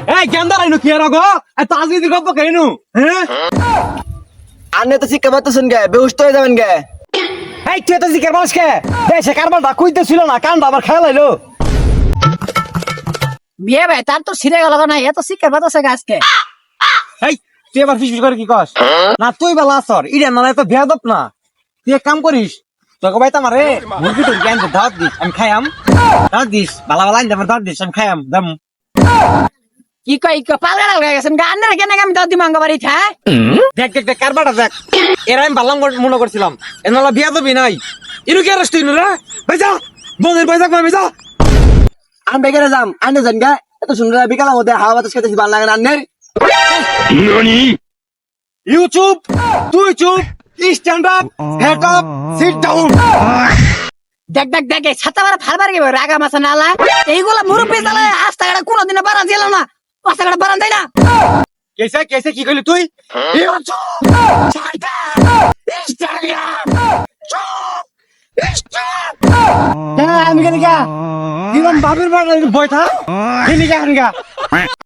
এই গেন্দার আইনু কি রাগো এত আজকে গপ্প কাইনু হ্যাঁ আনে তো শিক্ষা পাচ্ছেন গে বেহুশ হয়ে যাবেন গে। এই তুই তো জিকের মানুষ কে দেশে কারবারটা কইতে ছিল না কানটা আবার খেলা লাইলো বিয়ে ভাই তার তো ছিঁড়ে গেল না এত শিক্ষার বাতাসে গাছকে। এই তুই এবার ফিস করে কি কস না তুই বেলা আসর ইডেন না তো বেয়াদব না তুই এক কাম করিস তোকে বাইতা মারে মুরগি তো জ্ঞান দাওয়াত দিস আমি খাইয়াম দাওয়াত দিস বালা বালা আইন দাওয়াত দিস আমি খাইয়াম দাম কি কই পাগল হয়ে গেছেন গান্ডারে কেন আমি দাদি মাঙ্গা বাড়ি খায়। দেখ দেখ দেখ কারবারটা দেখ এরা আমি বাল্লাম মনে করছিলাম এনালা বেয়াদবই নাই ইনু কি আরস তুই রে ভাইজা বোনের ভাইজা কই যা আন বেগেরে যাম আনে যান গে এত সুন্দর বিকালের মধ্যে হাওয়া বাতাস খেতেছি ভালো লাগে না আন্নের। ইউটিউব তুই চুপ stand up head up sit down দেখ দেখ দেখ ছাতা মারা ফালবার গেবে রাগা মাছা নালা এইগুলা মুরব্বি চালায় রাস্তাঘাটে কোনোদিনও বাড়ান ছিল না রাস্তাঘাটে বাড়ান দেয় না। কেসে কেসে কি কইলি তুই ইউটিউব শয়তান ইনস্টাগ্রাম আমি কেন গা দিলাম বাপের বাড়ি বইটা কেন গা